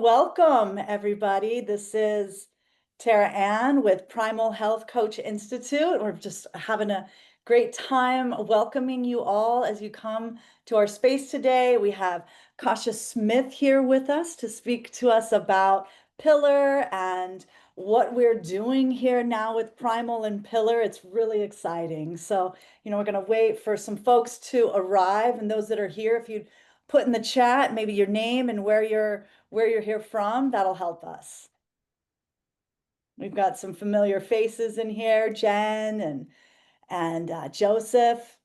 welcome everybody. This is Tara Ann with Primal Health Coach Institute. We're just having a great time welcoming you all as you come to our space today. We have Kasia Smith here with us to speak to us about Pillar and what we're doing here now with Primal and Pillar. It's really exciting. So, we're going to wait for some folks to arrive, and those that are here, if you'd put in the chat maybe your name and where you're here from, that'll help us. We've got some familiar faces in here, Jen and Joseph,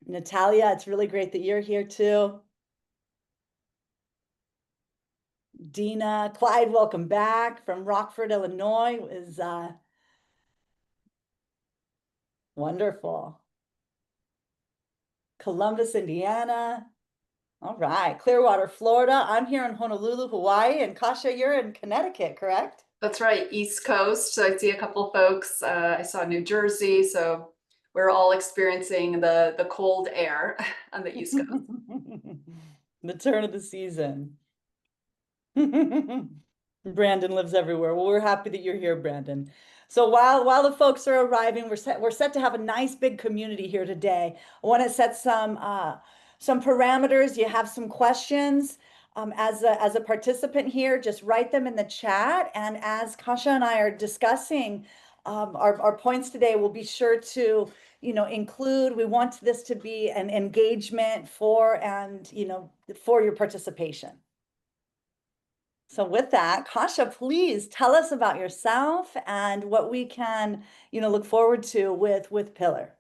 Natalia. It's really great that you're here too. Dina, Clyde, welcome back from Rockford, Illinois. Is wonderful. Columbus, Indiana. All right, Clearwater, Florida. I'm here in Honolulu, Hawaii, and Kasia, you're in Connecticut, correct? That's right, East Coast. So I see a couple folks. I saw New Jersey, so we're all experiencing the cold air on the East Coast. The turn of the season. Brandon lives everywhere. Well, we're happy that you're here, Brandon. So while the folks are arriving, we're set to have a nice big community here today. I want to set some parameters. You have some questions. As a participant here, just write them in the chat. And as Kasia and I are discussing our points today, we'll be sure to include. We want this to be an engagement for your participation. So with that, Kasia, please tell us about yourself and what we can, look forward to with Pillar.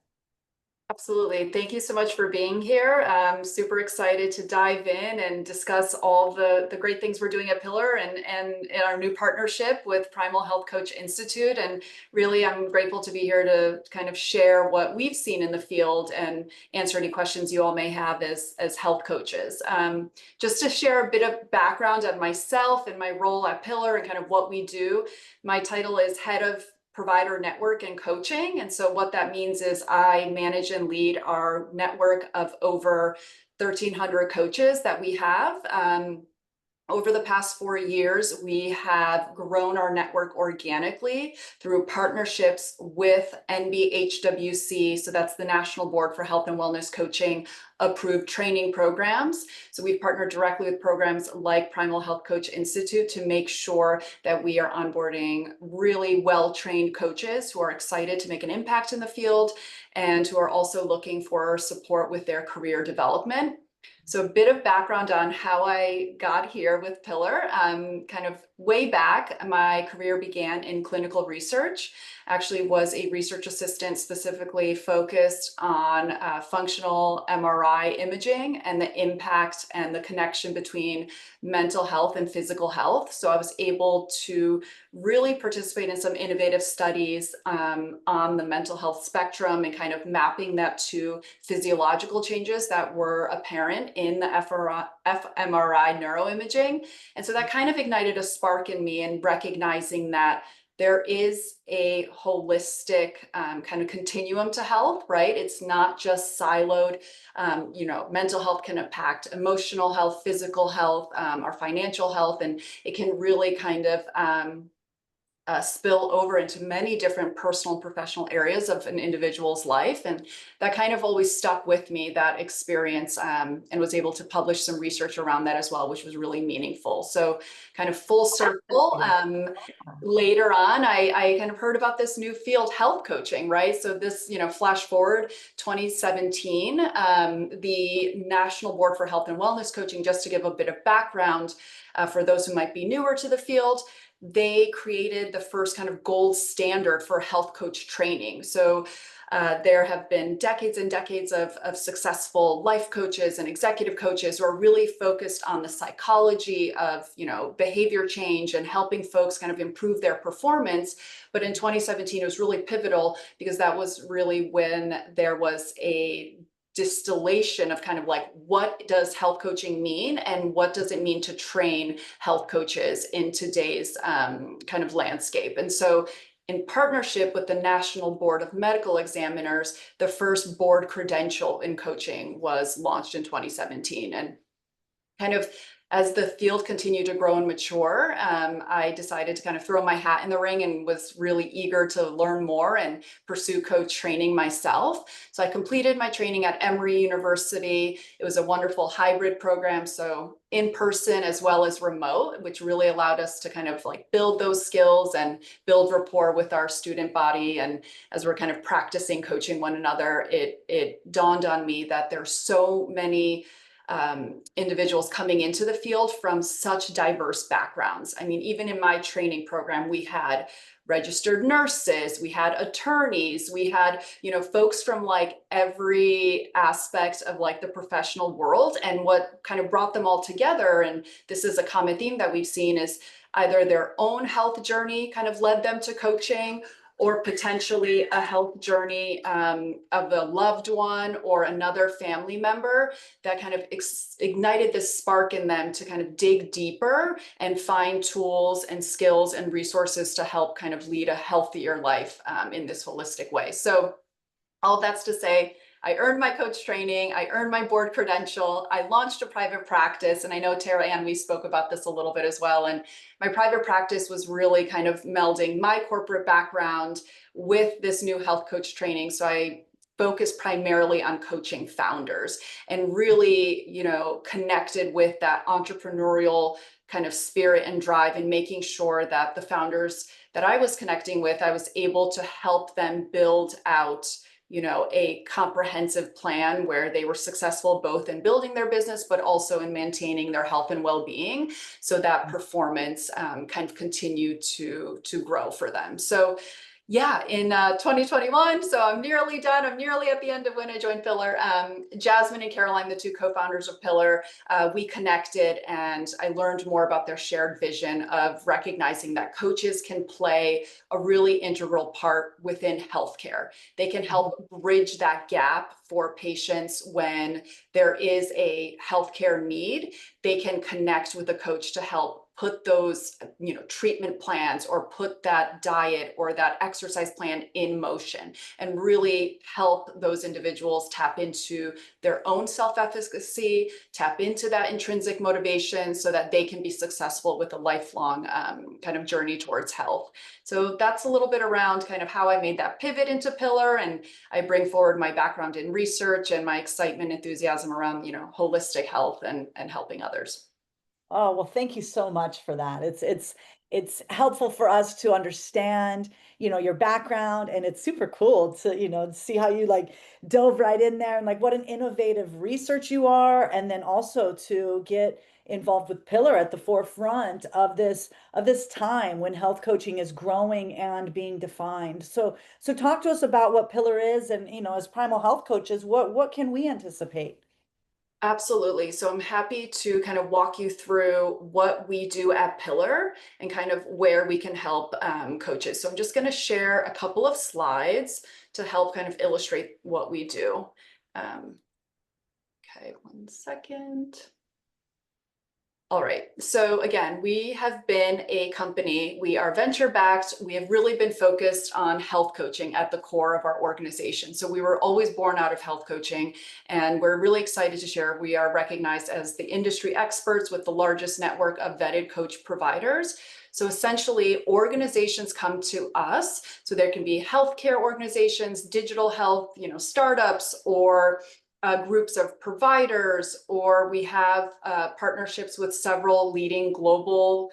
Absolutely. Thank you so much for being here. I'm super excited to dive in and discuss all the great things we're doing at Pillar and in our new partnership with Primal Health Coach Institute. And really, I'm grateful to be here to kind of share what we've seen in the field and answer any questions you all may have as health coaches. Just to share a bit of background on myself and my role at Pillar and kind of what we do. My title is Head of Provider Network and Coaching. And so what that means is I manage and lead our network of over 1,300 coaches that we have. Over the past 4 years, we have grown our network organically through partnerships with NBHWC. So that's the National Board for Health and Wellness Coaching approved training programs. So we've partnered directly with programs like Primal Health Coach Institute to make sure that we are onboarding really well-trained coaches who are excited to make an impact in the field and who are also looking for support with their career development. So a bit of background on how I got here with Pillar. Kind of way back, my career began in clinical research. Actually was a research assistant specifically focused on functional MRI imaging and the impact and the connection between mental health and physical health. So I was able to really participate in some innovative studies on the mental health spectrum and kind of mapping that to physiological changes that were apparent in the fMRI neuroimaging. And so that kind of ignited a spark in me in recognizing that there is a holistic kind of continuum to health, right? It's not just siloed. Mental health can impact emotional health, physical health, our financial health, and it can really kind of spill over into many different personal and professional areas of an individual's life. And that kind of always stuck with me, that experience, and was able to publish some research around that as well, which was really meaningful. So kind of full circle. Later on, I kind of heard about this new field, health coaching, right? So this, flash forward 2017, the National Board for Health and Wellness Coaching, just to give a bit of background for those who might be newer to the field, they created the first kind of gold standard for health coach training. So there have been decades and decades of successful life coaches and executive coaches who are really focused on the psychology of, behavior change and helping folks kind of improve their performance. But in 2017, it was really pivotal because that was really when there was a distillation of kind of like, what does health coaching mean and what does it mean to train health coaches in today's kind of landscape? And so in partnership with the National Board of Medical Examiners, the first board credential in coaching was launched in 2017. And kind of as the field continued to grow and mature, I decided to kind of throw my hat in the ring and was really eager to learn more and pursue coach training myself. So I completed my training at Emory University. It was a wonderful hybrid program, so in person as well as remote, which really allowed us to kind of like build those skills and build rapport with our student body. And as we're kind of practicing coaching one another, it dawned on me that there's so many individuals coming into the field from such diverse backgrounds. I mean, even in my training program, we had registered nurses, we had attorneys, we had, folks from like every aspect of like the professional world. And what kind of brought them all together, and this is a common theme that we've seen, is either their own health journey kind of led them to coaching, or potentially a health journey of a loved one or another family member that kind of ignited this spark in them to kind of dig deeper and find tools and skills and resources to help kind of lead a healthier life in this holistic way. So all that's to say, I earned my coach training, I earned my board credential, I launched a private practice, and I know Tara Ann, we spoke about this a little bit as well. And my private practice was really kind of melding my corporate background with this new health coach training. So I focused primarily on coaching founders and really, connected with that entrepreneurial kind of spirit and drive, and making sure that the founders that I was connecting with, I was able to help them build out a comprehensive plan where they were successful both in building their business, but also in maintaining their health and well-being, so that performance kind of continued to grow for them. So yeah, in 2021, so I'm nearly done. I'm nearly at the end of when I joined Pillar. Jasmine and Caroline, the two co-founders of Pillar, we connected, and I learned more about their shared vision of recognizing that coaches can play a really integral part within healthcare. They can help bridge that gap for patients when there is a healthcare need. They can connect with a coach to help put those, treatment plans, or put that diet or that exercise plan in motion, and really help those individuals tap into their own self-efficacy, tap into that intrinsic motivation, so that they can be successful with a lifelong kind of journey towards health. So that's a little bit around kind of how I made that pivot into Pillar, and I bring forward my background in research and my excitement, enthusiasm around, holistic health and helping others. Oh, well, thank you so much for that. It's helpful for us to understand, your background, and it's super cool to, see how you like dove right in there, and like what an innovative research you are, and then also to get involved with Pillar at the forefront of this time when health coaching is growing and being defined. So talk to us about what Pillar is, and as Primal Health coaches, what can we anticipate? Absolutely. So I'm happy to kind of walk you through what we do at Pillar and kind of where we can help coaches. So I'm just going to share a couple of slides to help kind of illustrate what we do. Okay, one second. All right. So again, we have been a company. We are venture backed. We have really been focused on health coaching at the core of our organization. So we were always born out of health coaching, and we're really excited to share. We are recognized as the industry experts with the largest network of vetted coach providers. So essentially, organizations come to us. So there can be healthcare organizations, digital health, startups, or groups of providers, or we have partnerships with several leading global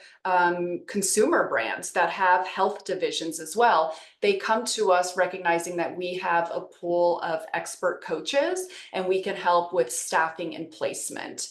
consumer brands that have health divisions as well. They come to us recognizing that we have a pool of expert coaches, and we can help with staffing and placement.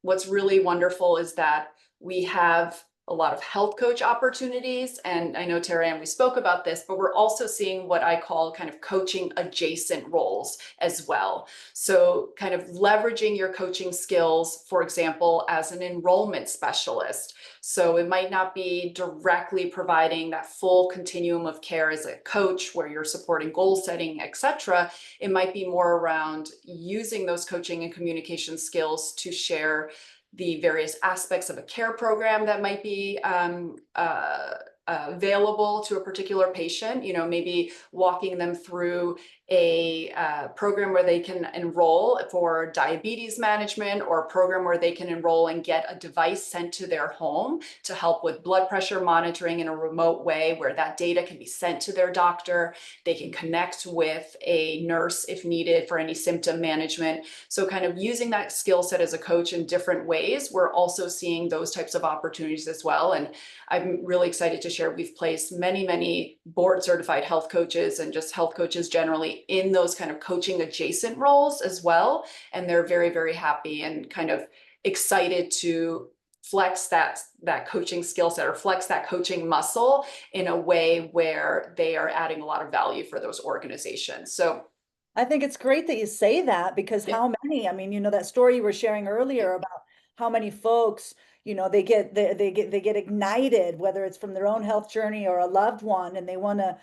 What's really wonderful is that we have a lot of health coach opportunities. And I know, Tara Ann, we spoke about this, but we're also seeing what I call kind of coaching adjacent roles as well. So kind of leveraging your coaching skills, for example, as an enrollment specialist. So it might not be directly providing that full continuum of care as a coach where you're supporting goal setting, et cetera. It might be more around using those coaching and communication skills to share the various aspects of a care program that might be available to a particular patient, maybe walking them through a program where they can enroll for diabetes management, or a program where they can enroll and get a device sent to their home to help with blood pressure monitoring in a remote way, where that data can be sent to their doctor. They can connect with a nurse if needed for any symptom management. So kind of using that skill set as a coach in different ways. We're also seeing those types of opportunities as well. And I'm really excited to share, we've placed many, many board certified health coaches and just health coaches generally in those kind of coaching adjacent roles as well. And they're very, very happy and kind of excited to flex that coaching skill set, or flex that coaching muscle in a way where they are adding a lot of value for those organizations. So I think it's great that you say that, because yeah. how many, I mean, that story you were sharing earlier about how many folks, they get ignited, whether it's from their own health journey or a loved one, and they want to,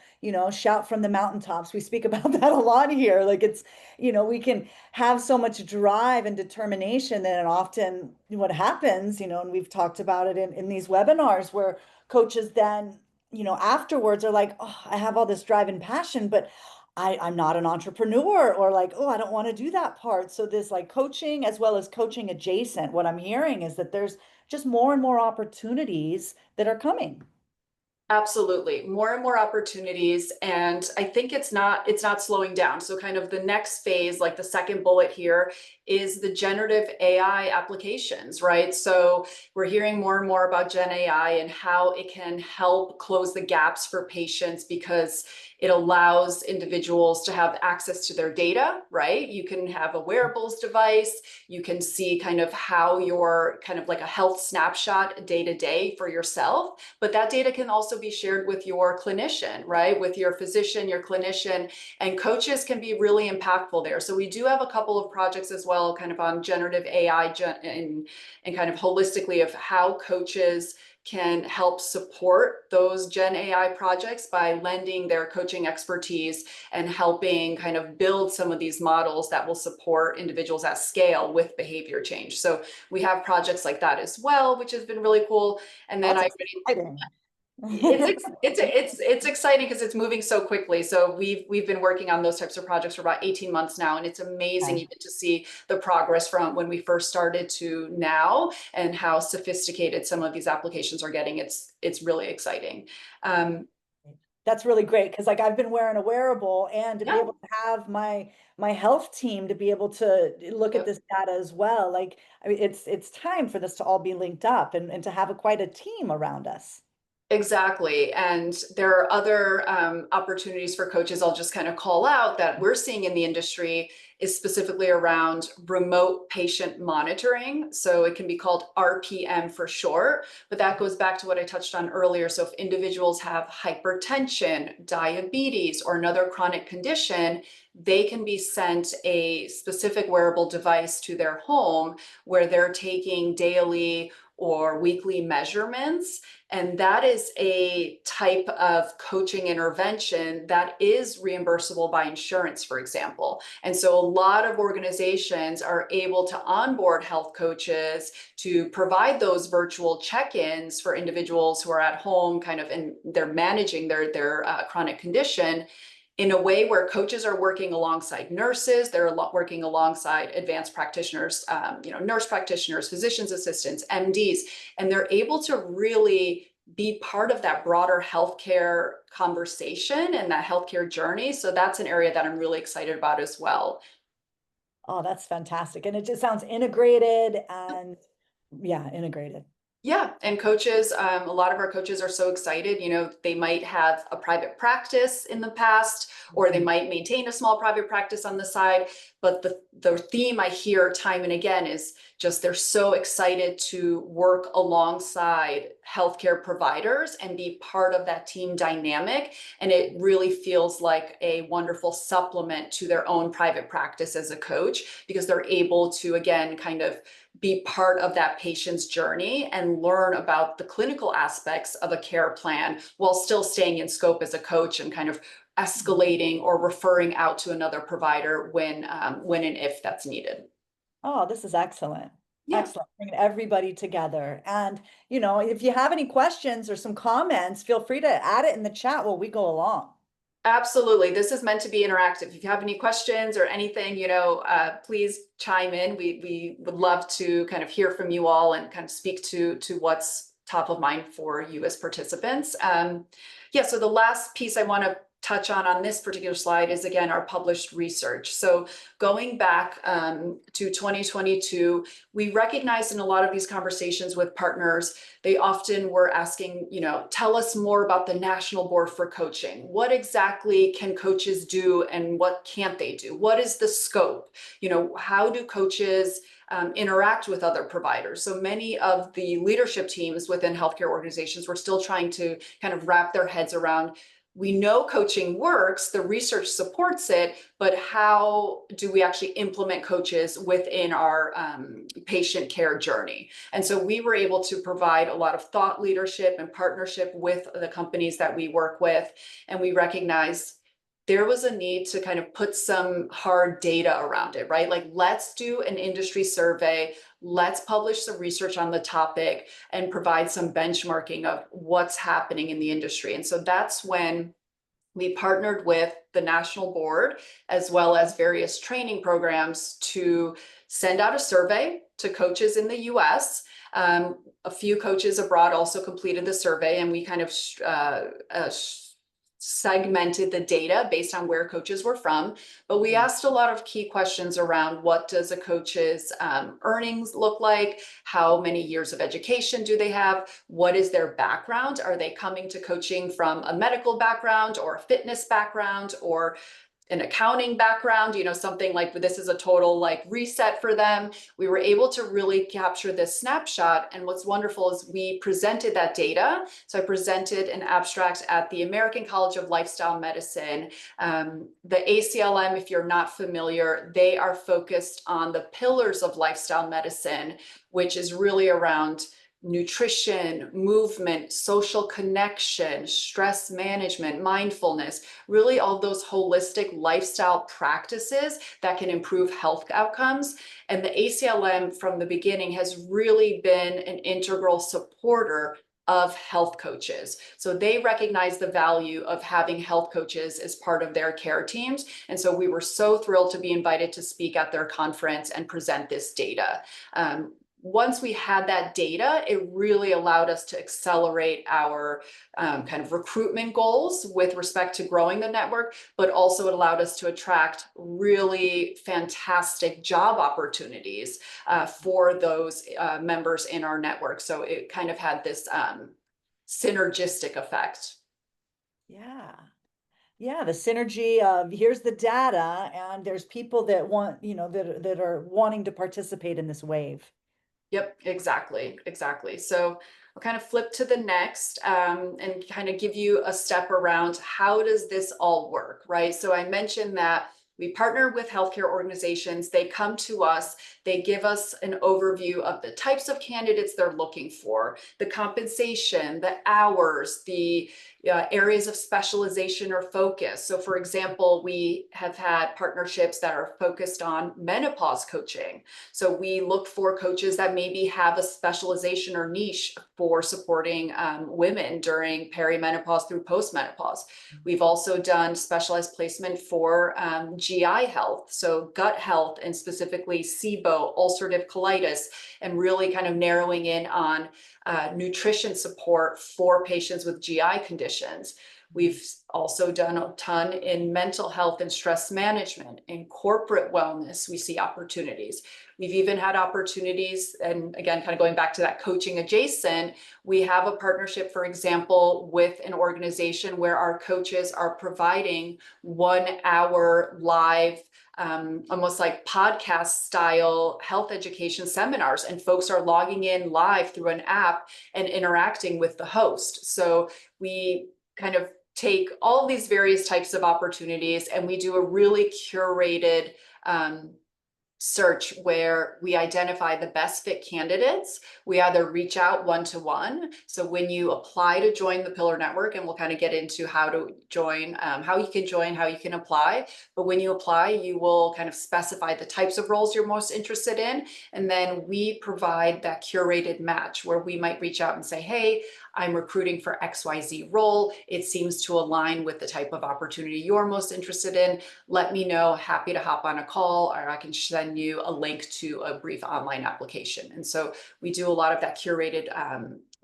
shout from the mountaintops. We speak about that a lot here. Like it's, we can have so much drive and determination that often what happens, and we've talked about it in these webinars where coaches then, afterwards are like, oh, I have all this drive and passion, but I'm not an entrepreneur, or like, oh, I don't want to do that part. So this like coaching as well as coaching adjacent, what I'm hearing is that there's just more and more opportunities that are coming. Absolutely. More and more opportunities. And I think it's not slowing down. So kind of the next phase, like the second bullet here, is the generative AI applications, right? So we're hearing more and more about Gen AI and how it can help close the gaps for patients, because it allows individuals to have access to their data, right? You can have a wearables device, you can see kind of how your kind of like a health snapshot day to day for yourself, but that data can also be shared with your clinician, right? With your physician, your clinician, and coaches can be really impactful there. So we do have a couple of projects as well, kind of on generative AI and kind of holistically of how coaches can help support those Gen AI projects by lending their coaching expertise and helping kind of build some of these models that will support individuals at scale with behavior change. So we have projects like that as well, which has been really cool. And then That's I exciting. it's exciting because it's moving so quickly. So we've been working on those types of projects for about 18 months now, and it's amazing Okay. even to see the progress from when we first started to now, and how sophisticated some of these applications are getting. It's really exciting. Um, That's really great, because like I've been wearing a wearable, and to be yeah, able to have my health team to be able to look at yep. this data as well. Like, I mean, it's time for this to all be linked up, and to have quite a team around us. Exactly. And there are other opportunities for coaches I'll just kind of call out that we're seeing in the industry, is specifically around remote patient monitoring. So it can be called RPM for short, but that goes back to what I touched on earlier. So if individuals have hypertension, diabetes, or another chronic condition, they can be sent a specific wearable device to their home where they're taking daily or weekly measurements, and that is a type of coaching intervention that is reimbursable by insurance, for example. And so a lot of organizations are able to onboard health coaches to provide those virtual check-ins for individuals who are at home, kind of, and they're managing their chronic condition in a way where coaches are working alongside nurses, they're working alongside advanced practitioners, nurse practitioners, physician's assistants, MDs, and they're able to really be part of that broader healthcare conversation and that healthcare journey. So that's an area that I'm really excited about as well. Oh, that's fantastic. And it just sounds integrated, and yeah, integrated. Yeah, and coaches, a lot of our coaches are so excited. They might have a private practice in the past, or they might maintain a small private practice on the side. But the theme I hear time and again is just they're so excited to work alongside healthcare providers and be part of that team dynamic. And it really feels like a wonderful supplement to their own private practice as a coach, because they're able to, again, kind of be part of that patient's journey and learn about the clinical aspects of a care plan while still staying in scope as a coach, and kind of escalating or referring out to another provider when and if that's needed. Oh, this is excellent. Yeah. Excellent. Bringing everybody together. And, if you have any questions or some comments, feel free to add it in the chat while we go along. Absolutely. This is meant to be interactive. If you have any questions or anything, please chime in. We would love to kind of hear from you all and kind of speak to what's top of mind for you as participants. Yeah, so the last piece I want to touch on this particular slide is, again, our published research. So going back to 2022, we recognized in a lot of these conversations with partners, they often were asking, tell us more about the National Board for Coaching. What exactly can coaches do and what can't they do? What is the scope? How do coaches interact with other providers? So many of the leadership teams within healthcare organizations were still trying to kind of wrap their heads around, we know coaching works, the research supports it, but how do we actually implement coaches within our patient care journey? And so we were able to provide a lot of thought leadership and partnership with the companies that we work with. And we recognized there was a need to kind of put some hard data around it, right? Like, let's do an industry survey. Let's publish some research on the topic and provide some benchmarking of what's happening in the industry. And so that's when we partnered with the National Board, as well as various training programs, to send out a survey to coaches in the US. A few coaches abroad also completed the survey, and we kind of segmented the data based on where coaches were from. But we asked a lot of key questions around, what does a coach's earnings look like? How many years of education do they have? What is their background? Are they coming to coaching from a medical background or a fitness background or an accounting background, something like this is a total like reset for them? We were able to really capture this snapshot. And what's wonderful is we presented that data. So I presented an abstract at the American College of Lifestyle Medicine. The ACLM, if you're not familiar, they are focused on the pillars of lifestyle medicine, which is really around nutrition, movement, social connection, stress management, mindfulness, really all those holistic lifestyle practices that can improve health outcomes. And the ACLM from the beginning has really been an integral supporter of health coaches. So they recognize the value of having health coaches as part of their care teams. And so we were so thrilled to be invited to speak at their conference and present this data. Once we had that data, it really allowed us to accelerate our kind of recruitment goals with respect to growing the network, but also it allowed us to attract really fantastic job opportunities for those members in our network. So it kind of had this synergistic effect. Yeah. Yeah, the synergy of, here's the data, and there's people that want, that are wanting to participate in this wave. Yep, exactly. So I'll kind of flip to the next and kind of give you a step around, how does this all work, right? So I mentioned that we partner with healthcare organizations. They come to us, they give us an overview of the types of candidates they're looking for, the compensation, the hours, the areas of specialization or focus. So for example, we have had partnerships that are focused on menopause coaching. So we look for coaches that maybe have a specialization or niche for supporting women during perimenopause through postmenopause. We've also done specialized placement for GI health, so gut health, and specifically SIBO, ulcerative colitis, and really kind of narrowing in on nutrition support for patients with GI conditions. We've also done a ton in mental health and stress management. In corporate wellness, we see opportunities. We've even had opportunities, and again, kind of going back to that coaching adjacent, we have a partnership, for example, with an organization where our coaches are providing 1 hour live, almost like podcast style health education seminars, and folks are logging in live through an app and interacting with the host. So we kind of take all these various types of opportunities and we do a really curated search where we identify the best fit candidates. We either reach out one-to-one. So when you apply to join the Pillar Network, and we'll kind of get into how to join, how you can join, how you can apply. But when you apply, you will kind of specify the types of roles you're most interested in. And then we provide that curated match where we might reach out and say, hey, I'm recruiting for XYZ role. It seems to align with the type of opportunity you're most interested in. Let me know. Happy to hop on a call, or I can send you a link to a brief online application. And so we do a lot of that curated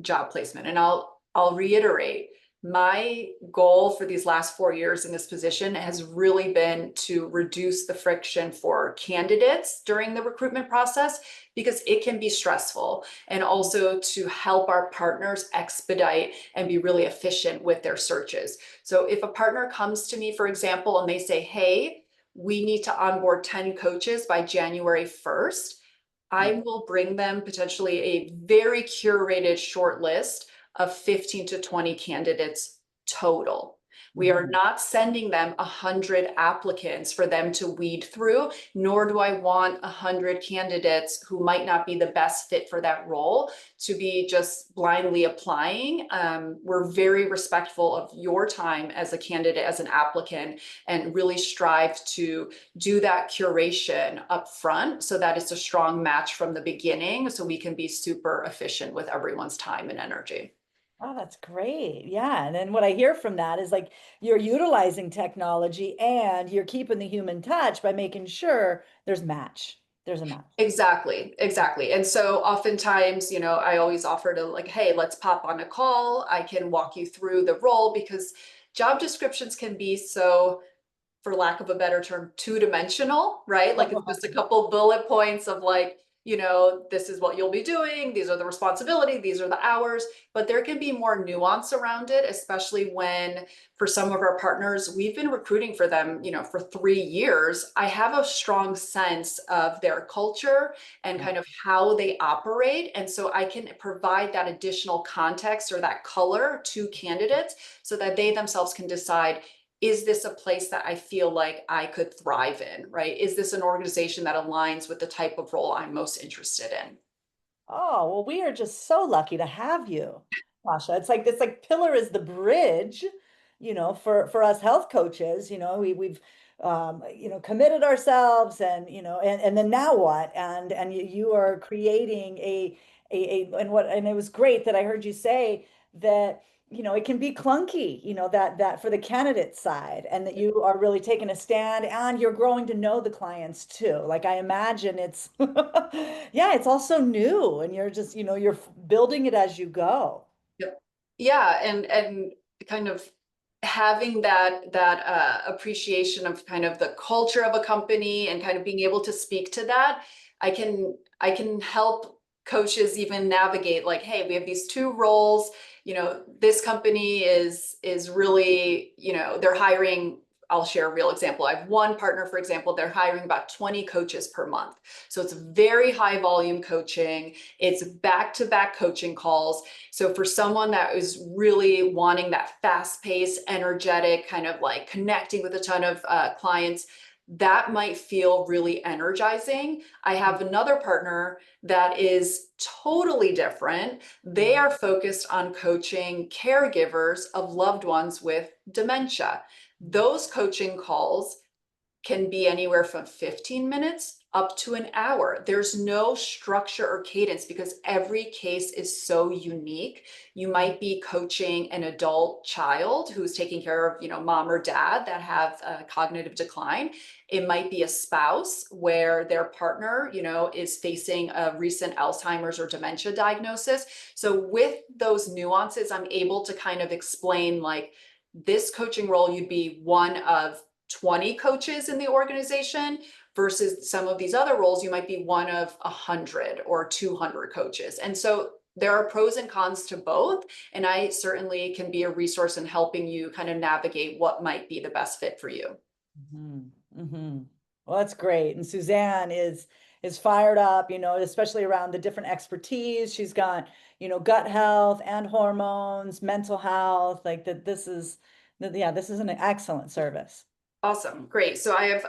job placement. And I'll reiterate, my goal for these last 4 years in this position has really been to reduce the friction for candidates during the recruitment process, because it can be stressful, and also to help our partners expedite and be really efficient with their searches. So if a partner comes to me, for example, and they say, hey, we need to onboard 10 coaches by January 1st, I will bring them potentially a very curated short list of 15 to 20 candidates total. We are not sending them 100 applicants for them to weed through, nor do I want 100 candidates who might not be the best fit for that role to be just blindly applying. We're very respectful of your time as a candidate, as an applicant, and really strive to do that curation up front so that it's a strong match from the beginning, so we can be super efficient with everyone's time and energy. Oh, that's great. Yeah. And then what I hear from that is like you're utilizing technology and you're keeping the human touch by making sure there's match. There's a match. Exactly, exactly. And so oftentimes, I always offer to like, hey, let's pop on a call. I can walk you through the role, because job descriptions can be so, for lack of a better term, two-dimensional, right? Like it's just a couple bullet points of like, this is what you'll be doing. These are the responsibilities. These are the hours. But there can be more nuance around it, especially when, for some of our partners, we've been recruiting for them, for 3 years. I have a strong sense of their culture and kind of how they operate. And so I can provide that additional context or that color to candidates so that they themselves can decide, is this a place that I feel like I could thrive in, right? Is this an organization that aligns with the type of role I'm most interested in? Oh, well, we are just so lucky to have you, Masha. It's like Pillar is the bridge, for us health coaches. We've committed ourselves and then now what? And you are creating and it was great that I heard you say that it can be clunky, that for the candidate side, and that you are really taking a stand and you're growing to know the clients too. Like I imagine it's, yeah, it's also new and you're just, you're building it as you go. Yep. Yeah, and kind of having that appreciation of kind of the culture of a company and kind of being able to speak to that, I can help coaches even navigate like, hey, we have these two roles. This company is really, they're hiring. I'll share a real example. I have one partner, for example, they're hiring about 20 coaches per month. So it's very high volume coaching. It's back-to-back coaching calls. So for someone that is really wanting that fast-paced, energetic, kind of like connecting with a ton of clients, that might feel really energizing. I have another partner that is totally different. They are focused on coaching caregivers of loved ones with dementia. Those coaching calls can be anywhere from 15 minutes up to an hour. There's no structure or cadence because every case is so unique. You might be coaching an adult child who's taking care of, mom or dad that have a cognitive decline. It might be a spouse where their partner, is facing a recent Alzheimer's or dementia diagnosis. So with those nuances, I'm able to kind of explain like this coaching role, you'd be one of 20 coaches in the organization versus some of these other roles, you might be one of 100 or 200 coaches. And so there are pros and cons to both. And I certainly can be a resource in helping you kind of navigate what might be the best fit for you. Well, that's great. And Suzanne is fired up, especially around the different expertise. She's got, gut health and hormones, mental health, like that. Yeah, this is an excellent service. Awesome. Great. So I have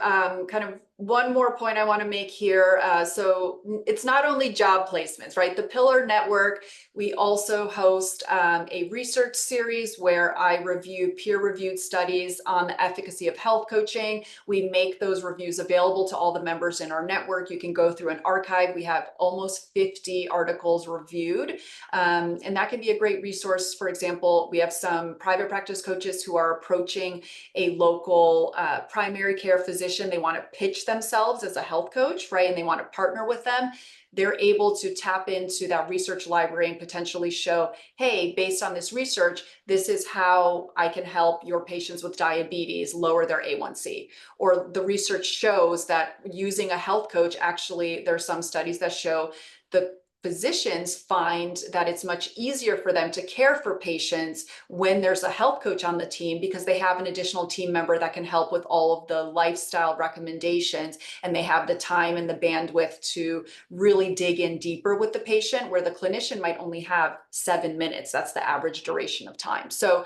kind of one more point I want to make here. So it's not only job placements, right? The Pillar Network, we also host a research series where I review peer-reviewed studies on the efficacy of health coaching. We make those reviews available to all the members in our network. You can go through an archive. We have almost 50 articles reviewed, and that can be a great resource. For example, we have some private practice coaches who are approaching a local primary care physician. They want to pitch themselves as a health coach, right? And they want to partner with them. They're able to tap into that research library and potentially show, hey, based on this research, this is how I can help your patients with diabetes lower their A1C. Or the research shows that using a health coach, actually, there are some studies that show the physicians find that it's much easier for them to care for patients when there's a health coach on the team, because they have an additional team member that can help with all of the lifestyle recommendations, and they have the time and the bandwidth to really dig in deeper with the patient, where the clinician might only have 7 minutes. That's the average duration of time. So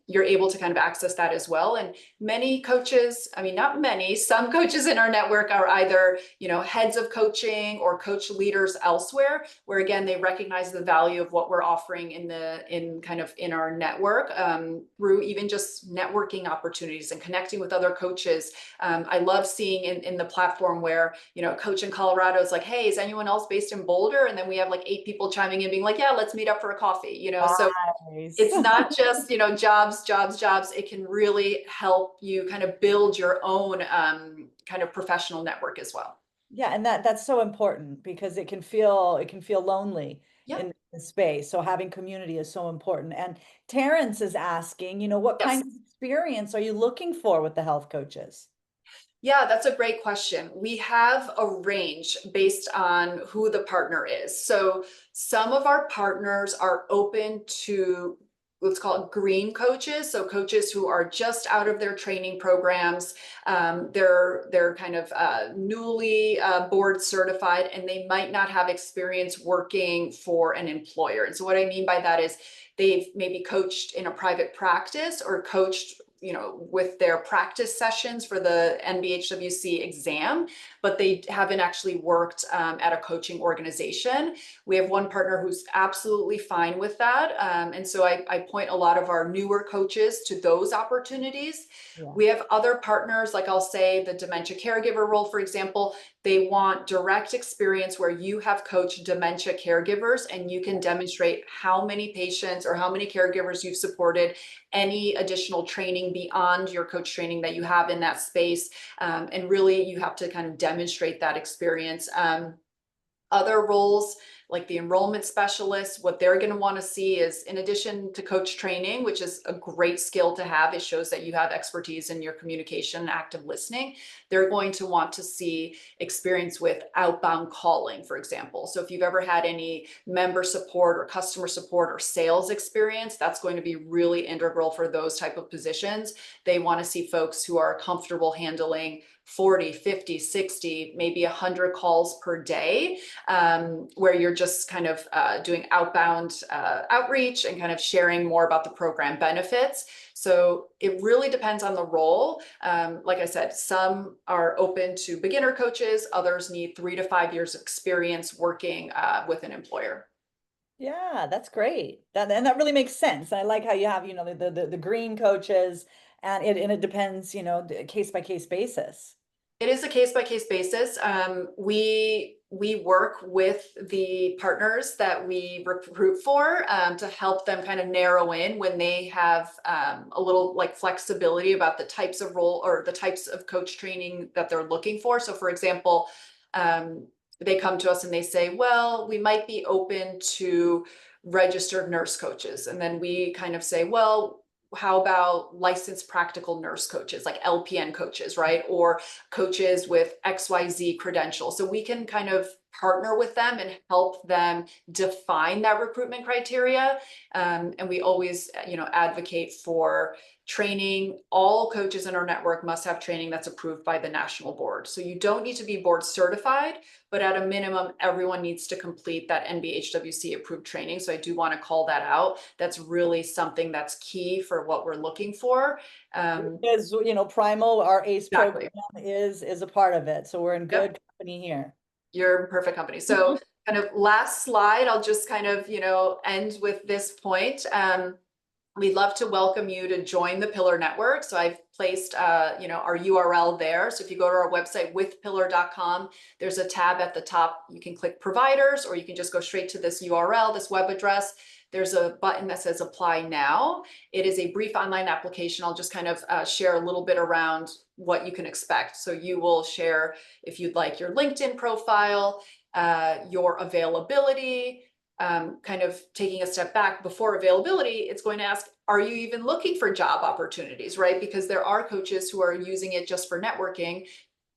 you're able to kind of access that as well. And many coaches, I mean, not many, some coaches in our network are either, heads of coaching or coach leaders elsewhere, where again, they recognize the value of what we're offering in our network, through even just networking opportunities and connecting with other coaches. I love seeing in the platform where, a coach in Colorado is like, hey, is anyone else based in Boulder? And then we have like 8 people chiming in being like, yeah, let's meet up for a coffee, so Nice. it's not just, jobs. It can really help you kind of build your own kind of professional network as well. Yeah, and that's so important because it can feel lonely Yep. in the space. So having community is so important. And Terrence is asking, what Yes. kind of experience are you looking for with the health coaches? Yeah, that's a great question. We have a range based on who the partner is. So some of our partners are open to, let's call it, green coaches. So coaches who are just out of their training programs. They're kind of newly board certified, and they might not have experience working for an employer. And so what I mean by that is they've maybe coached in a private practice or coached with their practice sessions for the NBHWC exam, but they haven't actually worked at a coaching organization. We have one partner who's absolutely fine with that. And so I point a lot of our newer coaches to those opportunities. Yeah. We have other partners, like I'll say the dementia caregiver role, for example. They want direct experience where you have coached dementia caregivers and you can demonstrate how many patients or how many caregivers you've supported, any additional training beyond your coach training that you have in that space. And really, you have to kind of demonstrate that experience. Other roles like the enrollment specialist, what they're going to want to see is, in addition to coach training, which is a great skill to have, it shows that you have expertise in your communication and active listening. They're going to want to see experience with outbound calling, for example. So if you've ever had any member support or customer support or sales experience, that's going to be really integral for those type of positions. They want to see folks who are comfortable handling 40, 50, 60, maybe 100 calls per day, where you're just kind of doing outbound outreach and kind of sharing more about the program benefits. So it really depends on the role. Like I said, some are open to beginner coaches, others need 3 to 5 years of experience working with an employer. Yeah, that's great. And that really makes sense. I like how you have, the green coaches, and it depends, case by case basis. It is a case by case basis. We work with the partners that we recruit for to help them kind of narrow in when they have a little like flexibility about the types of role or the types of coach training that they're looking for. So, for example, they come to us and they say, well, we might be open to registered nurse coaches. And then we kind of say, well, how about licensed practical nurse coaches, like LPN coaches, right? Or coaches with XYZ credentials. So we can kind of partner with them and help them define that recruitment criteria. And we always, advocate for training. All coaches in our network must have training that's approved by the national board. So you don't need to be board certified, but at a minimum, everyone needs to complete that NBHWC approved training. So I do want to call that out. That's really something that's key for what we're looking for. Because, Primal, our ACE Exactly. program is a part of it. So we're in Yep. good company here. You're in perfect company. So kind of last slide, I'll just kind of, end with this point. We'd love to welcome you to join the Pillar Network. So I've placed, our URL there. So if you go to our website withpillar.com, there's a tab at the top. You can click providers, or you can just go straight to this URL, this web address. There's a button that says apply now. It is a brief online application. I'll just kind of share a little bit around what you can expect. So you will share, if you'd like, your LinkedIn profile, your availability. Kind of taking a step back before availability, it's going to ask, are you even looking for job opportunities, right? Because there are coaches who are using it just for networking.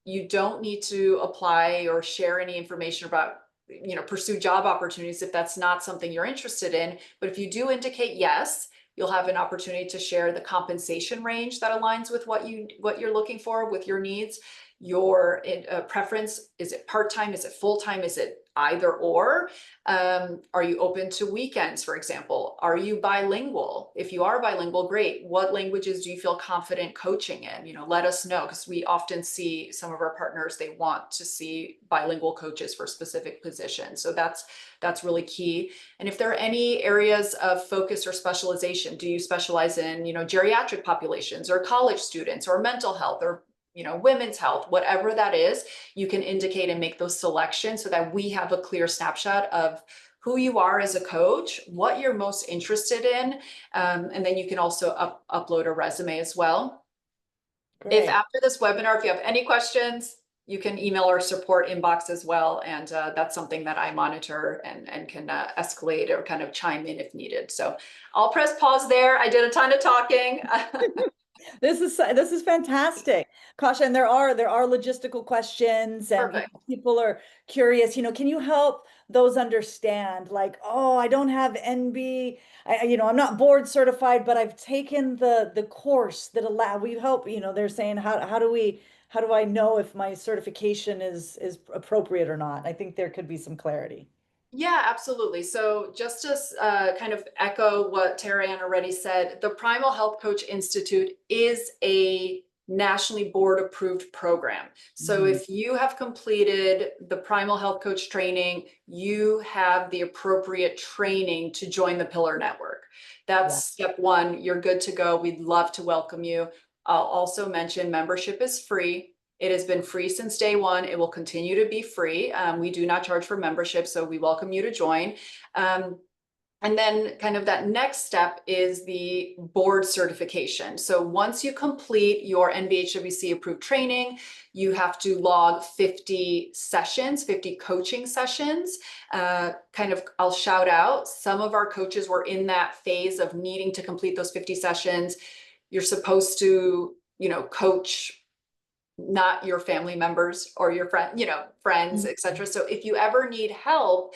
You don't need to apply or share any information about, pursue job opportunities if that's not something you're interested in. But if you do indicate yes, you'll have an opportunity to share the compensation range that aligns with what you're looking for, with your needs. Your preference, is it part-time, is it full-time, is it either or? Are you open to weekends, for example? Are you bilingual? If you are bilingual, great. What languages do you feel confident coaching in? Let us know, because we often see some of our partners, they want to see bilingual coaches for specific positions. So that's really key. And if there are any areas of focus or specialization, do you specialize in, geriatric populations or college students or mental health or women's health, whatever that is, you can indicate and make those selections so that we have a clear snapshot of who you are as a coach, what you're most interested in. And then you can also upload a resume as well. Great. If after this webinar, if you have any questions, you can email our support inbox as well. And that's something that I monitor and can escalate or kind of chime in if needed. So I'll press pause there. I did a ton of talking. This is fantastic, Kasia. And there are logistical questions, and Perfect. people are curious. Can you help those understand? Like, oh, I don't have NB. I'm not board certified, but I've taken the course that we help. They're saying how do I know if my certification is appropriate or not? I think there could be some clarity. Yeah, absolutely. So just to kind of echo what Tara Ann already said, the Primal Health Coach Institute is a nationally board approved program. So Mhm. if you have completed the Primal Health Coach training, you have the appropriate training to join the Pillar Network. That's Yeah. step one. You're good to go. We'd love to welcome you. I'll also mention membership is free. It has been free since day one. It will continue to be free. We do not charge for membership, so we welcome you to join. And then kind of that next step is the board certification. So once you complete your NBHWC approved training, you have to log 50 sessions, 50 coaching sessions. I'll shout out, some of our coaches were in that phase of needing to complete those 50 sessions. You're supposed to, coach not your family members or your friends, etc. So if you ever need help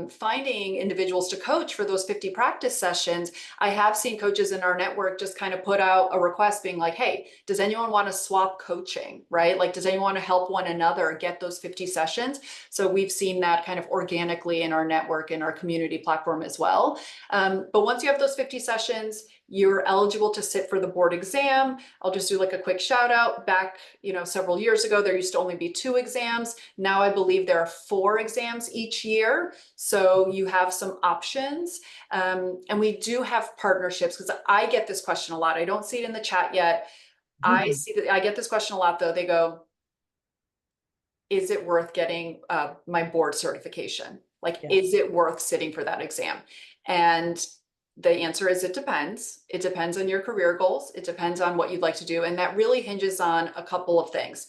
finding individuals to coach for those 50 practice sessions, I have seen coaches in our network just kind of put out a request being like, hey, does anyone want to swap coaching, right? Like, does anyone want to help one another get those 50 sessions? So we've seen that kind of organically in our network, in our community platform as well. But once you have those 50 sessions, you're eligible to sit for the board exam. I'll just do like a quick shout out. Back, several years ago, there used to only be 2 exams. Now I believe there are 4 exams each year. So you have some options. And we do have partnerships, because I get this question a lot. I don't see it in the chat yet. I get this question a lot though. They go, is it worth getting my board certification? Like, Yeah. is it worth sitting for that exam? And the answer is it depends. It depends on your career goals. It depends on what you'd like to do. And that really hinges on a couple of things.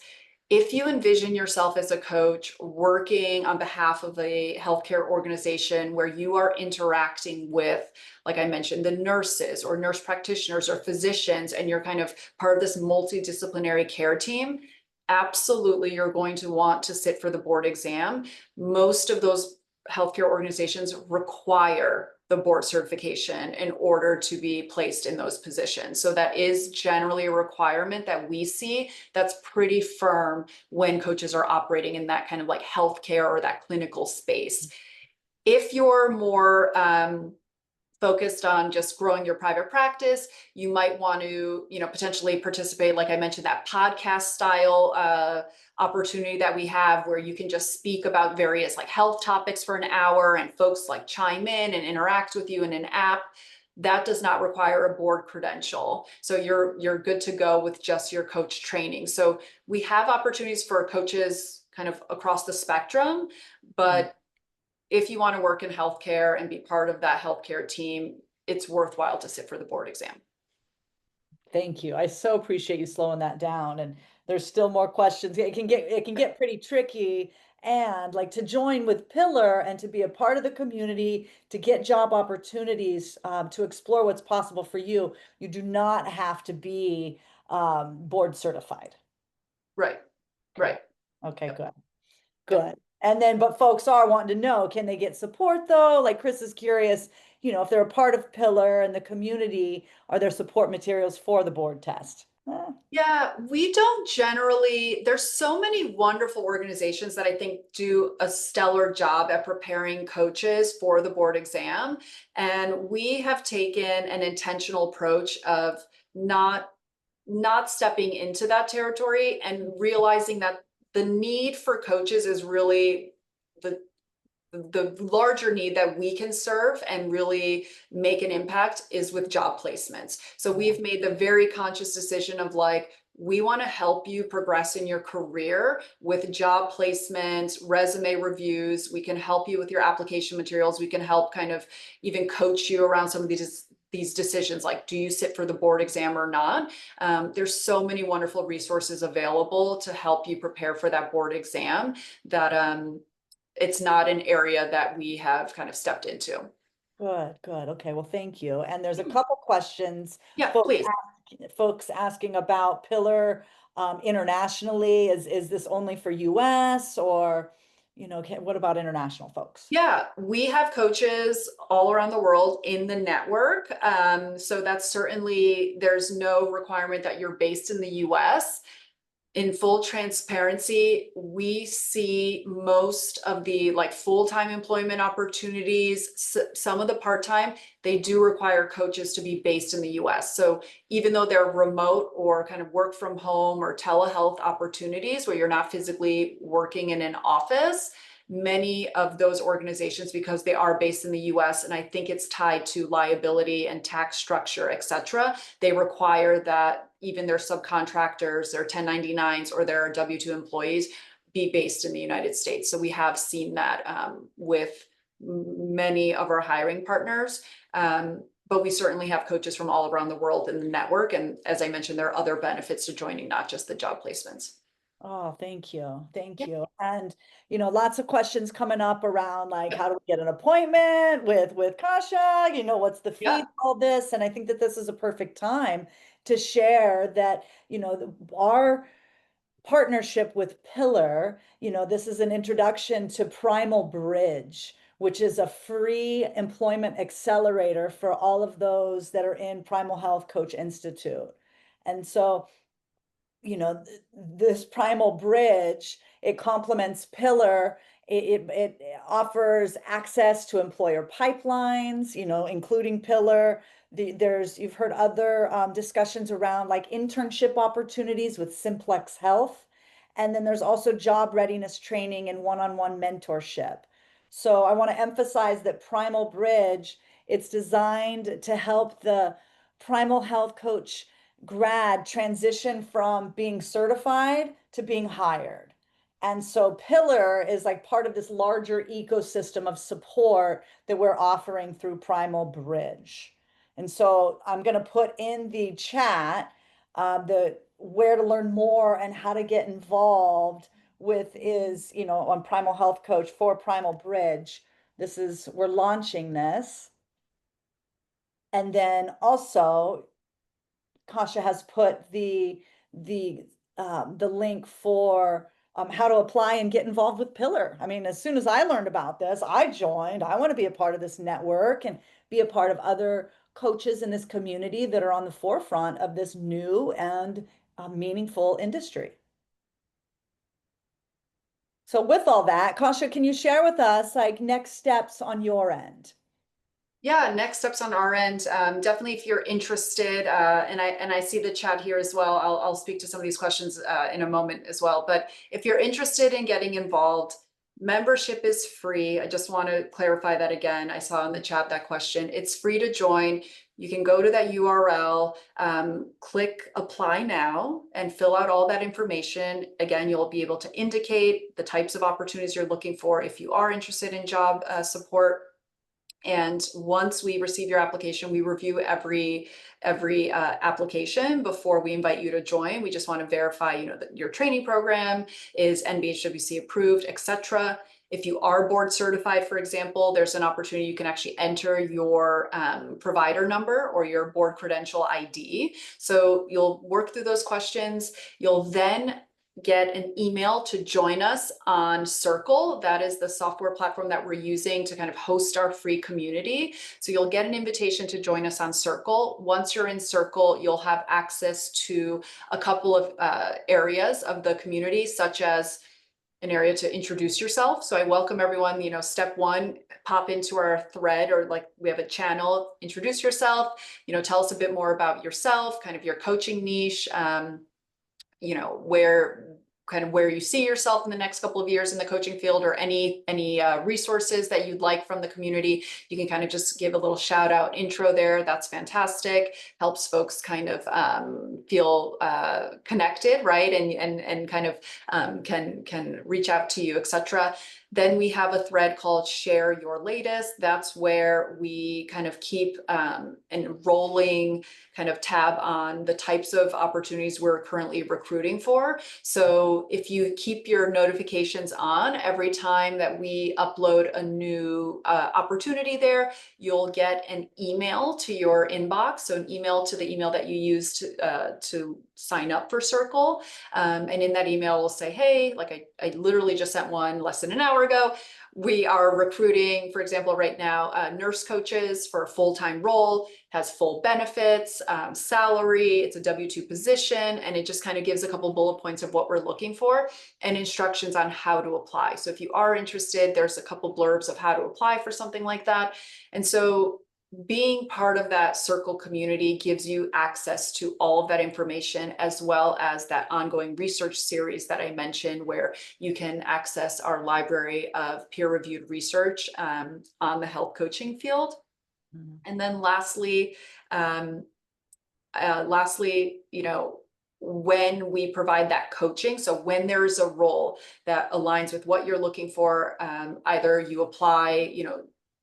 If you envision yourself as a coach working on behalf of a healthcare organization where you are interacting with, like I mentioned, the nurses or nurse practitioners or physicians, and you're kind of part of this multidisciplinary care team, absolutely you're going to want to sit for the board exam. Most of those healthcare organizations require the board certification in order to be placed in those positions. So that is generally a requirement that we see that's pretty firm when coaches are operating in that kind of like healthcare or that clinical space. If you're more focused on just growing your private practice, you might want to, potentially participate, like I mentioned, that podcast style opportunity that we have where you can just speak about various like health topics for an hour and folks like chime in and interact with you in an app. That does not require a board credential. So you're good to go with just your coach training. So we have opportunities for coaches kind of across the spectrum, but if you want to work in healthcare and be part of that healthcare team, it's worthwhile to sit for the board exam. Thank you. I so appreciate you slowing that down. And there's still more questions. It can get pretty tricky. And like to join with Pillar and to be a part of the community, to get job opportunities, to explore what's possible for you, you do not have to be board certified. Right, right. Correct. Okay, Yep. good. Yep. Good. And then, but folks are wanting to know, can they get support though? Like Chris is curious, if they're a part of Pillar and the community, are there support materials for the board test? Yeah, we don't generally, there's so many wonderful organizations that I think do a stellar job at preparing coaches for the board exam. And we have taken an intentional approach of not not stepping into that territory and realizing that the need for coaches is really the the larger need that we can serve and really make an impact is with job placements. So we've made the very conscious decision of like, we want to help you progress in your career with job placements, resume reviews. We can help you with your application materials. We can help kind of even coach you around some of these decisions, like do you sit for the board exam or not? There's so many wonderful resources available to help you prepare for that board exam that it's not an area that we have kind of stepped into. Good, good. Okay, well, thank you. And there's a couple questions, Yeah, folks, please. folks asking about Pillar internationally. Is this only for US or, what about international folks? Yeah, we have coaches all around the world in the network. So that's certainly, there's no requirement that you're based in the US. In full transparency, we see most of the like full-time employment opportunities, some of the part-time, they do require coaches to be based in the US. So even though they're remote or kind of work from home or telehealth opportunities where you're not physically working in an office, many of those organizations, because they are based in the US, and I think it's tied to liability and tax structure, et cetera, they require that even their subcontractors, their 1099s, or their W-2 employees be based in the United States. So we have seen that with many of our hiring partners. But we certainly have coaches from all around the world in the network. And as I mentioned, there are other benefits to joining, not just the job placements. Oh, thank you. Thank Yeah. you. And, lots of questions coming up around like, how do we get an appointment with Kasia? What's the fee, Yeah. all this? And I think that this is a perfect time to share that, our partnership with Pillar, this is an introduction to PrimalBridge, which is a free employment accelerator for all of those that are in Primal Health Coach Institute. And so this PrimalBridge, it complements Pillar. It offers access to employer pipelines, including Pillar. You've heard other discussions around like internship opportunities with Simplex Health. And then there's also job readiness training and one-on-one mentorship. So I want to emphasize that PrimalBridge, it's designed to help the Primal Health Coach grad transition from being certified to being hired. And so Pillar is like part of this larger ecosystem of support that we're offering through PrimalBridge. And so I'm going to put in the chat the where to learn more and how to get involved with is, on Primal Health Coach for PrimalBridge. We're launching this. And then also Kasia has put the the link for how to apply and get involved with Pillar. I mean, as soon as I learned about this, I joined. I want to be a part of this network and be a part of other coaches in this community that are on the forefront of this new and meaningful industry. So with all that, Kasia, can you share with us like next steps on your end? Yeah, next steps on our end. Definitely, if you're interested, and I see the chat here as well. I'll speak to some of these questions in a moment as well. But if you're interested in getting involved, membership is free. I just want to clarify that again. I saw in the chat that question. It's free to join. You can go to that URL, click apply now, and fill out all that information. Again, you'll be able to indicate the types of opportunities you're looking for if you are interested in job support. And once we receive your application, we review every application before we invite you to join. We just want to verify, that your training program is NBHWC approved, etc. If you are board certified, for example, there's an opportunity you can actually enter your provider number or your board credential ID. So you'll work through those questions. You'll then get an email to join us on Circle. That is the software platform that we're using to kind of host our free community. So you'll get an invitation to join us on Circle. Once you're in Circle, you'll have access to a couple of areas of the community, such as an area to introduce yourself. So I welcome everyone, step one, pop into our thread, or like we have a channel, introduce yourself, tell us a bit more about yourself, kind of your coaching niche, where you see yourself in the next couple of years in the coaching field, or any resources that you'd like from the community. You can kind of just give a little shout out intro there. That's fantastic. Helps folks kind of feel connected, right? And kind of can reach out to you, etc. Then we have a thread called Share Your Latest. That's where we kind of keep an rolling kind of tab on the types of opportunities we're currently recruiting for. So if you keep your notifications on every time that we upload a new opportunity there, you'll get an email to your inbox. So an email to the email that you use to sign up for Circle. And in that email, we'll say, hey, like I literally just sent one less than an hour ago. We are recruiting, for example, right now, nurse coaches for a full-time role, has full benefits, salary, it's a W-2 position, and it just kind of gives a couple bullet points of what we're looking for and instructions on how to apply. So if you are interested, there's a couple blurbs of how to apply for something like that. And so being part of that Circle community gives you access to all of that information, as well as that ongoing research series that I mentioned, where you can access our library of peer-reviewed research on the health coaching field. Mm-hmm. And then lastly, when we provide that coaching, so when there's a role that aligns with what you're looking for, either you apply,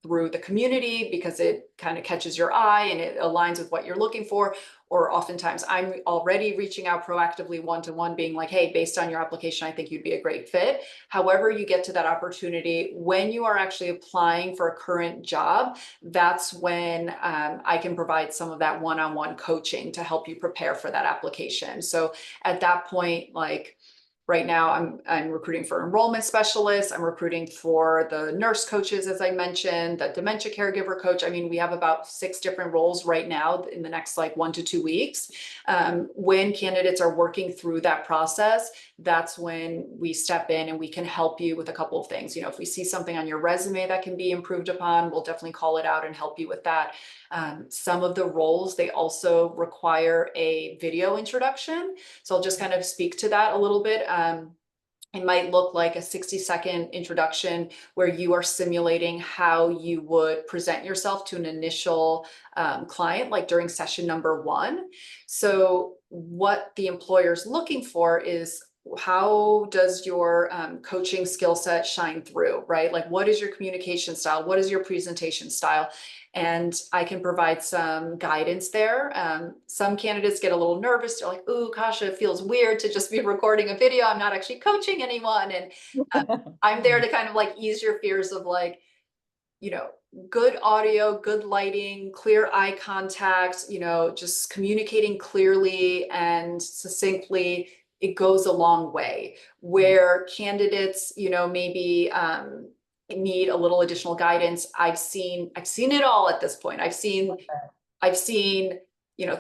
through the community because it kind of catches your eye and it aligns with what you're looking for, or oftentimes I'm already reaching out proactively one-to-one, being like, hey, based on your application, I think you'd be a great fit. However you get to that opportunity, when you are actually applying for a current job, that's when I can provide some of that one-on-one coaching to help you prepare for that application. So at that point, like, right now, I'm recruiting for enrollment specialists. I'm recruiting for the nurse coaches, as I mentioned, the dementia caregiver coach. I mean, we have about 6 different roles right now in the next 1 to 2 weeks. When candidates are working through that process, that's when we step in and we can help you with a couple of things. If we see something on your resume that can be improved upon, we'll definitely call it out and help you with that. Some of the roles, they also require a video introduction. So I'll just kind of speak to that a little bit. It might look like a 60-second introduction where you are simulating how you would present yourself to an initial client, like during session number 1. So what the employer is looking for is, how does your coaching skill set shine through, right? Like, what is your communication style? What is your presentation style? And I can provide some guidance there. Some candidates get a little nervous. They're like, ooh, Kasia, it feels weird to just be recording a video. I'm not actually coaching anyone. And I'm there to kind of ease your fears of good audio, good lighting, clear eye contact, just communicating clearly and succinctly it goes a long way. Where candidates, maybe need a little additional guidance. I've seen it all at this point. I've seen,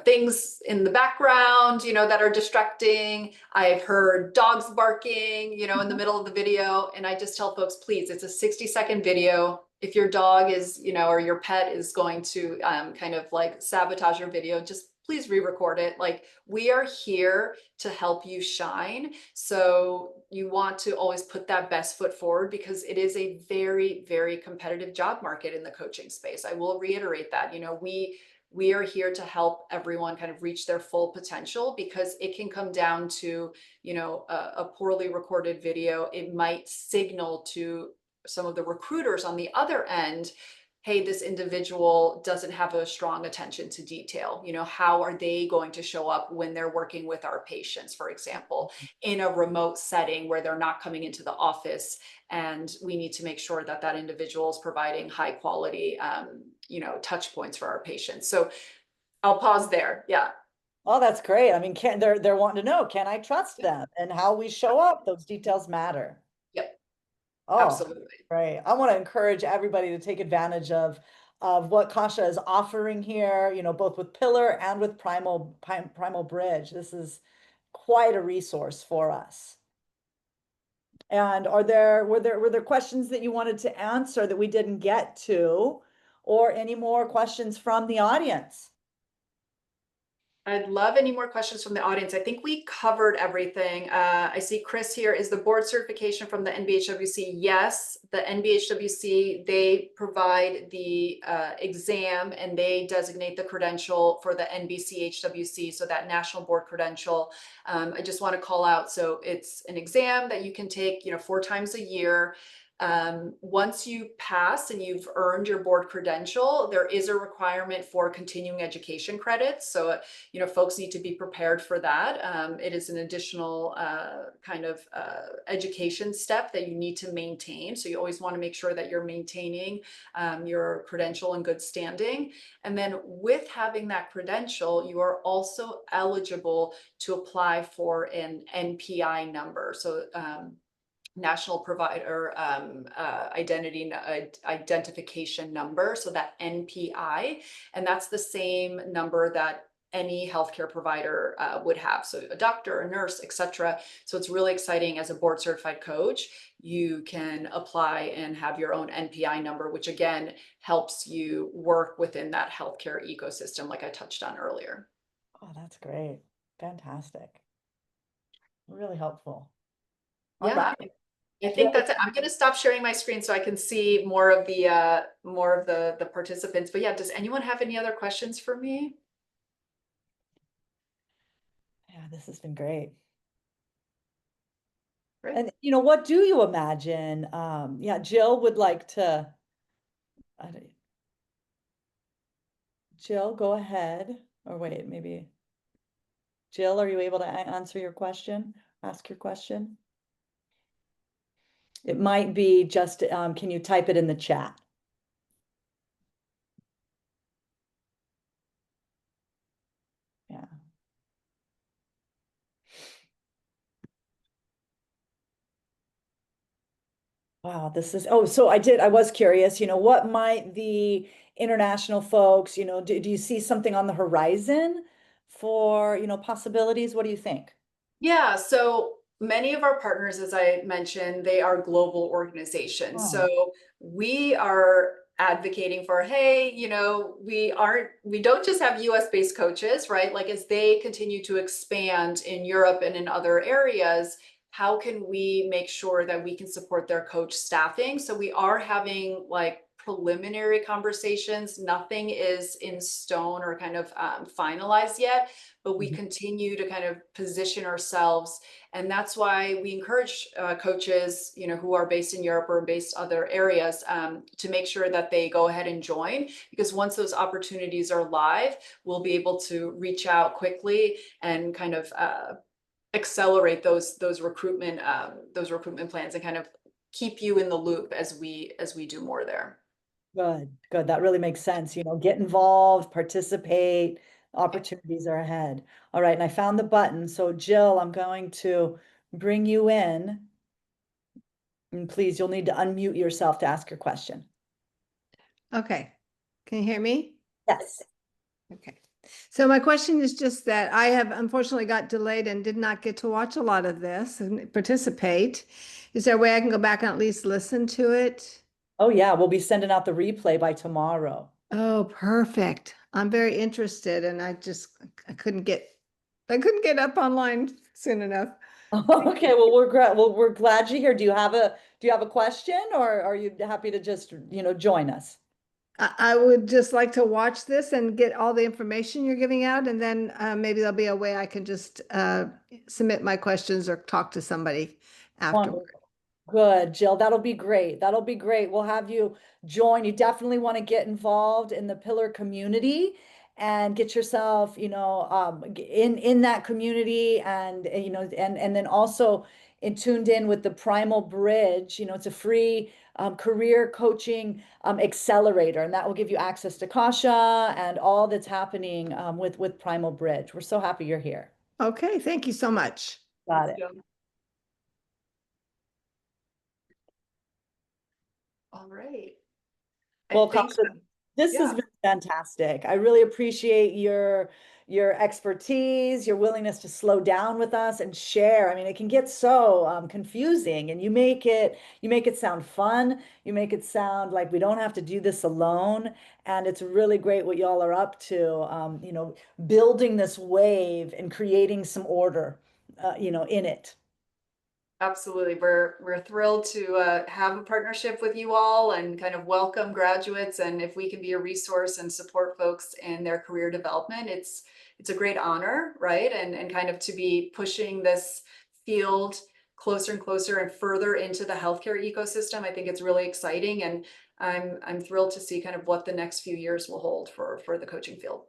things in the background, that are distracting. I've heard dogs barking, in the middle of the video. And I just tell folks, please, it's a 60-second video. If your dog is, or your pet is going to kind of like sabotage your video, just please re-record it. Like, we are here to help you shine. So you want to always put that best foot forward, because it is a very, very competitive job market in the coaching space. I will reiterate that, we are here to help everyone kind of reach their full potential, because it can come down to, a poorly recorded video. It might signal to some of the recruiters on the other end, hey, this individual doesn't have a strong attention to detail. How are they going to show up when they're working with our patients, for example, in a remote setting where they're not coming into the office? And we need to make sure that that individual is providing high quality, touch points for our patients. So I'll pause there. Yeah. Oh, that's great. I mean, they're wanting to know, can I trust them? And how we show up, those details matter. Yep. Oh, Absolutely. right. I want to encourage everybody to take advantage of what Kasia is offering here, both with Pillar and with PrimalBridge. This is quite a resource for us. And were there questions that you wanted to answer that we didn't get to, or any more questions from the audience? I'd love any more questions from the audience. I think we covered everything. I see Chris here. Is the board certification from the NBHWC? Yes, the NBHWC, they provide the exam, and they designate the credential for the NBCHWC, so that national board credential. I just want to call out, so it's an exam that you can take, 4 times a year. Once you pass and you've earned your board credential, there is a requirement for continuing education credits. So, folks need to be prepared for that. It is an additional kind of education step that you need to maintain. So you always want to make sure that you're maintaining your credential in good standing. And then with having that credential, you are also eligible to apply for an NPI number. So National Provider Identification Number, so that NPI, and that's the same number that any healthcare provider would have. So a doctor, a nurse, etc. So it's really exciting. As a board certified coach, you can apply and have your own NPI number, which again helps you work within that healthcare ecosystem, like I touched on earlier. Oh, that's great. Fantastic. Really helpful. All Yeah. right. I think that's it. I'm going to stop sharing my screen so I can see more of the participants. But yeah, does anyone have any other questions for me? Yeah, this has been great. Great. And what do you imagine? Yeah, Jill would like to. Jill, go ahead. Or wait, maybe. Jill, are you able to answer your question? Ask your question? It might be just, can you type it in the chat? Yeah. Wow, so I was curious, what might the international folks, do you see something on the horizon for, possibilities? What do you think? Yeah, so many of our partners, as I mentioned, they are global organizations. Oh, So we are advocating for, hey, we don't just have US based coaches, right? Like, as they continue to expand in Europe and in other areas, how can we make sure that we can support their coach staffing? So we are having like preliminary conversations. Nothing is in stone or kind of finalized yet, but we continue to kind of position ourselves. And that's why we encourage coaches, who are based in Europe or based other areas, to make sure that they go ahead and join, because once those opportunities are live, we'll be able to reach out quickly and kind of accelerate those recruitment plans and kind of keep you in the loop as we do more there. good. That really makes sense. Get involved, participate. Opportunities are ahead. All right, and I found the button. So Jill, I'm going to bring you in. And please, you'll need to unmute yourself to ask your question. Okay, can you hear me? Yes. Okay. So my question is just that I have unfortunately got delayed and did not get to watch a lot of this and participate. Is there a way I can go back and at least listen to it? Oh yeah, we'll be sending out the replay by tomorrow. Oh, perfect. I'm very interested and I couldn't get up online soon enough. Okay, well, we're glad you're here. Do you have a question, or are you happy to just, join us? I would just like to watch this and get all the information you're giving out, and then maybe there'll be a way I can just submit my questions or talk to somebody afterward. Wonderful. Good, Jill. That'll be great. That'll be great. We'll have you join. You definitely want to get involved in the Pillar community and get yourself, in that community, and and then also tuned in with the PrimalBridge. It's a free career coaching accelerator, and that will give you access to Kasia and all that's happening with PrimalBridge. We're so happy you're here. Okay, thank you so much. Got it. All right. Well, I think, Kasia, this has yeah, been fantastic. I really appreciate your expertise, your willingness to slow down with us and share. I mean, it can get so confusing, and you make it sound fun. You make it sound like we don't have to do this alone, and it's really great what y'all are up to. Building this wave and creating some order, in it. absolutely. We're thrilled to have a partnership with you all and kind of welcome graduates. And if we can be a resource and support folks in their career development, it's a great honor, right? And kind of to be pushing this field closer and closer and further into the healthcare ecosystem. I think it's really exciting, and I'm thrilled to see kind of what the next few years will hold for the coaching field.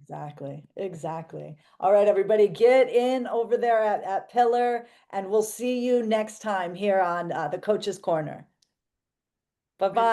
Exactly, exactly. All right, everybody, get in over there at Pillar, and we'll see you next time here on the Coach's Corner. Bye-bye.